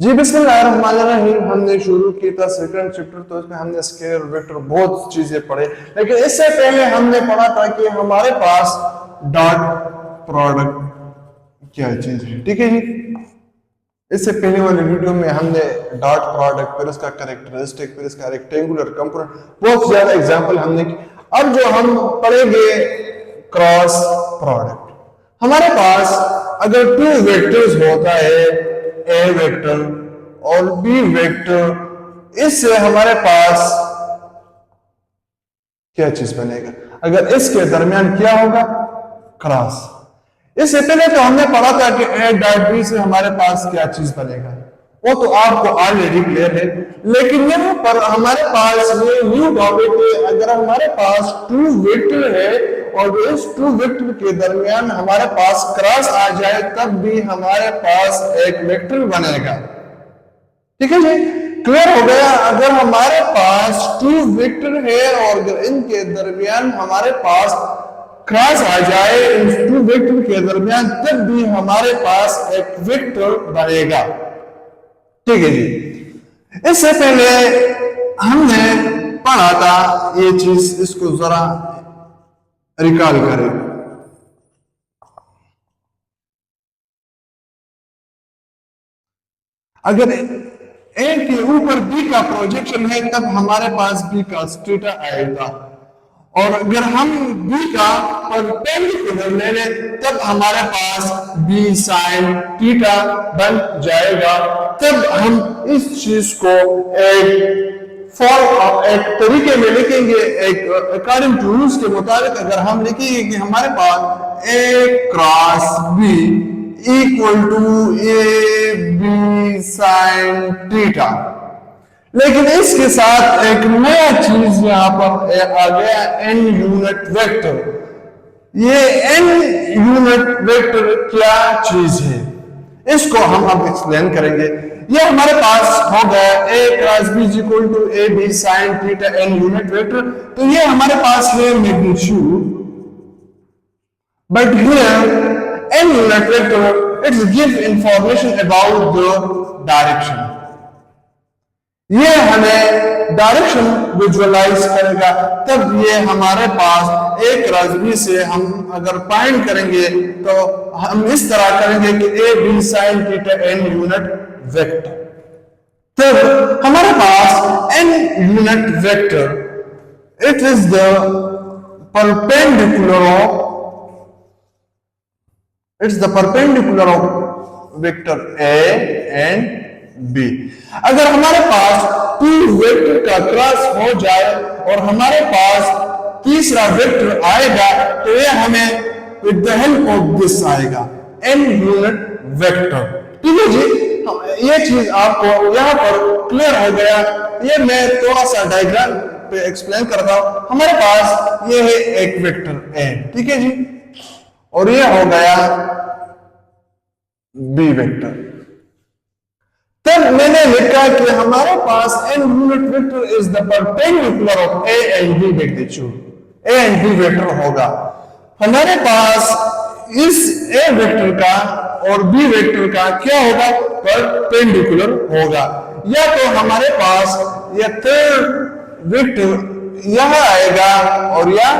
जी बिस्मिल्लाहिर्रहमानिर्रहीम। हमने शुरू किया था सेकंड चैप्टर, तो इसमें हमने स्केलर वेक्टर बहुत चीजें पढ़े, लेकिन इससे पहले हमने पढ़ा था कि हमारे पास डॉट प्रोडक्ट क्या चीज है। ठीक है जी, इससे पहले वाले वीडियो में हमने डॉट प्रोडक्ट, फिर इसका कैरेक्टरिस्टिक, फिर इसका रेक्टेंगुलर कंपोनेंट, बहुत ज्यादा एग्जांपल हमने की। अब जो हम पढ़ेंगे क्रॉस प्रोडक्ट। हमारे पास अगर टू वेक्टर्स होता है, ए वेक्टर और बी वेक्टर, इससे हमारे पास क्या चीज बनेगा? अगर इसके दरमियान क्या होगा? क्रॉस। इससे पहले तो हमने पढ़ा था कि ए डॉट बी से हमारे पास क्या चीज बनेगा, वो तो आपको ऑलरेडी क्लियर है। लेकिन यहाँ पर हमारे पास ये न्यू टॉपिक है। अगर हमारे पास टू वेक्टर है और इस टू वेक्टर के दरमियान हमारे पास क्रॉस आ जाए, तब भी हमारे पास एक वेक्टर बनेगा। ठीक है जी, क्लियर हो गया। अगर हमारे पास टू वेक्टर है और अगर इनके दरमियान हमारे पास क्रॉस आ जाए इस टू वेक्टर के दरमियान, तब भी हमारे पास एक वेक्टर बनेगा। ठीक है जी, इससे पहले हमने पढ़ा था ये चीज, इसको जरा रिकॉल करें। अगर ए के ऊपर बी का प्रोजेक्शन है, तब हमारे पास बी का थीटा आएगा, और अगर हम बी का परपेंडिकुलर ले लें, तब हमारे पास बी साइन थीटा बन जाएगा। तब हम इस चीज को एक तरीके में लिखेंगे, एक अकॉर्डिंग टू रूल्स के मुताबिक। अगर हम लिखेंगे कि हमारे पास A cross B equal to A B sine theta, लेकिन इसके साथ एक नया चीज यहां पर आ गया, एन यूनिट वेक्टर। ये एन यूनिट वेक्टर क्या चीज है, इसको हम अब एक्सप्लेन करेंगे। ये हमारे पास हो गया A cross B equal to A B sine theta n unit vector. तो ये हमारे पास है magnitude, but here n unit vector it's give information about the direction. ये हमें डायरेक्शन विजुअलाइज करेगा। तब ये हमारे पास ए क्रॉस बी से हम अगर फाइंड करेंगे तो हम इस तरह करेंगे कि A B sine theta n unit vector. तब हमारे पास n unit vector it is the perpendicular of vector A and B. अगर हमारे पास टू वेक्टर का क्रॉस हो जाए और हमारे पास तीसरा वेक्टर आएगा, तो ये हमें with the help of this आएगा, एन यूनिट वेक्टर। ठीक है जी, ये चीज आपको यहां पर क्लियर हो गया। ये मैं थोड़ा सा डायग्राम पे एक्सप्लेन करता हूं। हमारे पास ये है एक वेक्टर ए, ठीक है जी, और ये हो गया बी वेक्टर। तब मैंने लिखा कि हमारे पास n unit vector is the perpendicular of A and B magnitude. A and B vector होगा हमारे पास इस ए वेक्टर का और बी वेक्टर का क्या होगा? परपेंडिकुलर होगा। या तो हमारे पास ये थर्ड वेक्टर यहां आएगा और या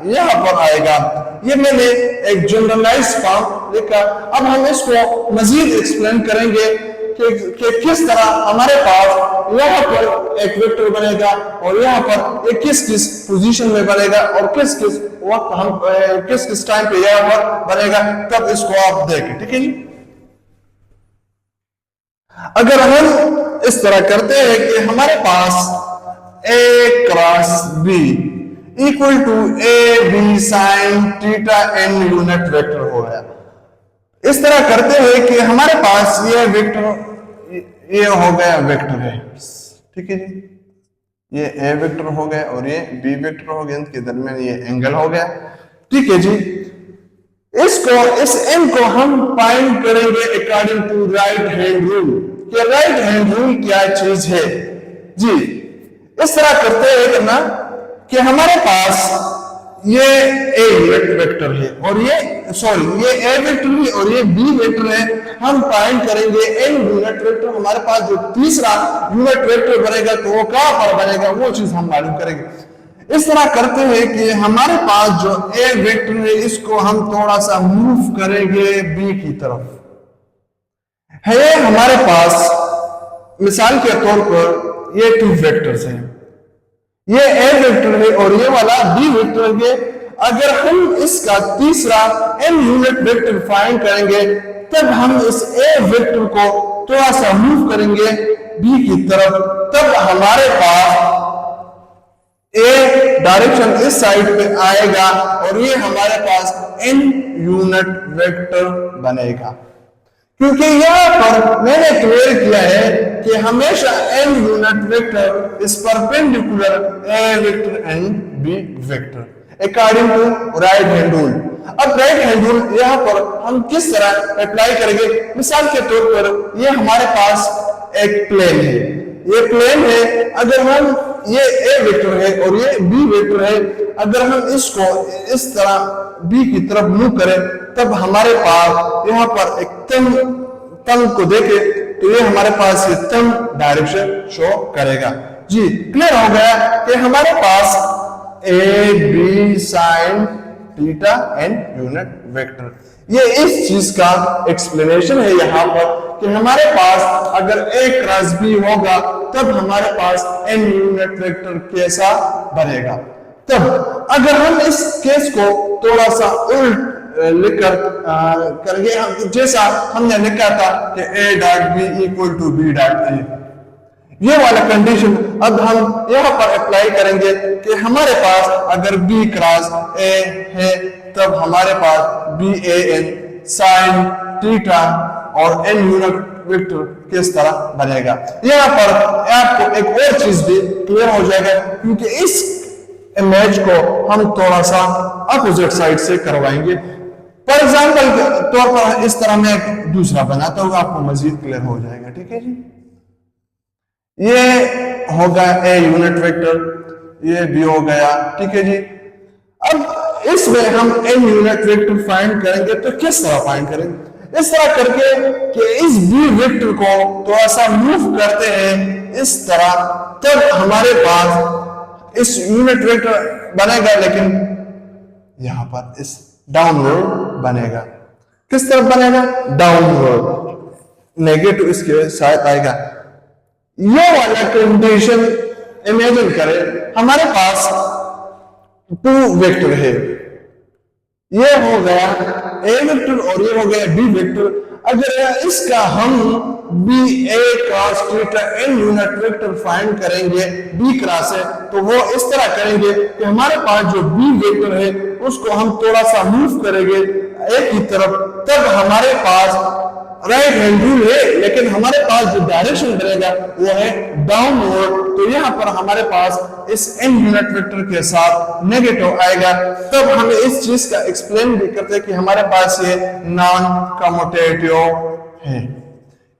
यहां पर आएगा। ये मैंने एक जनरलाइज फॉर्म लिखा। अब हम इसको मजीद एक्सप्लेन करेंगे कि किस तरह हमारे पास यहाँ पर एक वेक्टर बनेगा और यहाँ पर एक किस किस पोजीशन में बनेगा और किस किस वक्त हम किस किस टाइम पे यहाँ पर बनेगा, तब इसको आप देखें। ठीक है जी, अगर हम इस तरह करते हैं कि हमारे पास A cross B equal to A B sine theta n unit vector हो गया। इस तरह करते हैं कि हमारे पास ये वेक्टर, ये हो गया वेक्टर है। ठीक है जी, ये ए वेक्टर हो गया और ये बी वेक्टर हो गया, इनके दरमियान ये एंगल हो गया। ठीक है जी, इसको इस एन को हम फाइंड करेंगे according to right hand rule. कि राइट हैंड रूल क्या चीज है जी। इस तरह करते हैं ना कि हमारे पास ये ए यूनिट वेक्टर है और ये ए वेक्टर है और ये बी वेक्टर है। हम फाइंड करेंगे एन यूनिट वेक्टर। हमारे पास जो तीसरा यूनिट वेक्टर बनेगा तो वो कहां पर बनेगा, वो चीज हम मालूम करेंगे। इस तरह करते हैं कि हमारे पास जो ए वेक्टर है इसको हम थोड़ा सा मूव करेंगे बी की तरफ। है हमारे पास मिसाल के तौर पर ये टू वेक्टर्स हैं, ये ए वेक्टर है और ये वाला बी वेक्टर है। अगर हम इसका तीसरा एन यूनिट वेक्टर फाइंड करेंगे तब हम इस ए वेक्टर को थोड़ा सा मूव करेंगे बी की तरफ, तब हमारे पास ए डायरेक्शन इस साइड पे आएगा और ये हमारे पास एन यूनिट वेक्टर बनेगा। क्योंकि यहां पर मैंने क्लियर किया है कि हमेशा n unit vector is perpendicular a vector and B vector according to right hand rule. अब राइट हैंड रूल यहां पर हम किस तरह अप्लाई करेंगे, मिसाल के तौर पर ये हमारे पास एक प्लेन है, ये प्लेन है। अगर हम ये ए वेक्टर है और ये बी वेक्टर है, अगर हम इसको इस तरह बी की तरफ मूव करें तब हमारे पास यहाँ पर एक तंग को देखे तो ये हमारे पास ये तंग डायरेक्शन शो करेगा। जी क्लियर हो गया कि हमारे पास A B sine theta and unit vector, ये इस चीज का एक्सप्लेनेशन है यहाँ पर कि हमारे पास अगर ए क्रॉस बी होगा तब हमारे पास एन यूनिट वेक्टर कैसा बनेगा। तब अगर हम इस केस को थोड़ा सा उल्ट लिखकर करेंगे, जैसा हमने लिखा था कि a dot b equal to b dot a, ये वाला कंडीशन अब हम यहाँ पर अप्लाई करेंगे कि हमारे पास अगर बी क्रॉस ए है तब हमारे पास B A N sine theta और एन यूनिट वेक्टर किस तरह बनेगा। यहाँ पर आपको एक और चीज भी क्लियर हो जाएगा क्योंकि इस इमेज को हम थोड़ा सा अपोजिट साइड से करवाएंगे। फॉर एग्जाम्पल के तौर पर इस तरह मैं एक दूसरा बनाता हूँ, आपको मजीद क्लियर हो जाएगा। ठीक है जी, ये होगा ए यूनिट वेक्टर, ये भी हो गया। ठीक है जी, अब इसमें हम एन यूनिट वेक्टर फाइंड करेंगे तो किस तरह फाइंड करेंगे, इस तरह करके कि इस बी वेक्टर को थोड़ा सा मूव करते हैं इस तरह, तब हमारे पास इस यूनिट वेक्टर बनेगा, लेकिन यहां पर इस डाउनवर्ड बनेगा। किस तरफ बनेगा, डाउनवर्ड, नेगेटिव इसके साथ आएगा। ये वाला कंडीशन इमेजिन करें, हमारे पास टू वेक्टर है, ये हो गया ए वेक्टर और ये हो गया बी वेक्टर। अगर इसका हम B A cross theta n unit vector find करेंगे बी क्रॉस है, तो वो इस तरह करेंगे कि हमारे पास जो बी वेक्टर है उसको हम थोड़ा सा मूव करेंगे ए की तरफ, तब हमारे पास राइट हैंड रूल है, लेकिन हमारे पास जो डायरेक्शन बनेगा वो है डाउनवर्ड। तो यहाँ पर हमारे पास इस एन यूनिट वेक्टर के साथ नेगेटिव आएगा। तब हम इस चीज का एक्सप्लेन भी करते हैं कि हमारे पास ये नॉन कम्यूटेटिव है,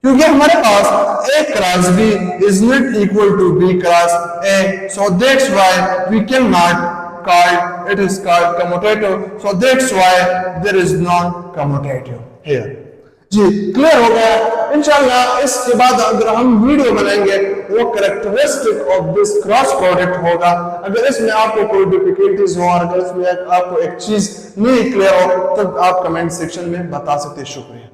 क्योंकि हमारे पास A cross B is not equal to B cross A, so that's why we can not call it is called commutative, so that's why there is non-commutative here। जी क्लियर हो गया। इंशाल्लाह इसके बाद अगर हम वीडियो बनाएंगे वो characteristic of this cross product होगा। अगर इसमें आपको कोई डिफिकल्टीज हो और अगर इसमें आपको एक चीज नहीं क्लियर हो तब आप कमेंट सेक्शन में बता सकते हैं। शुक्रिया।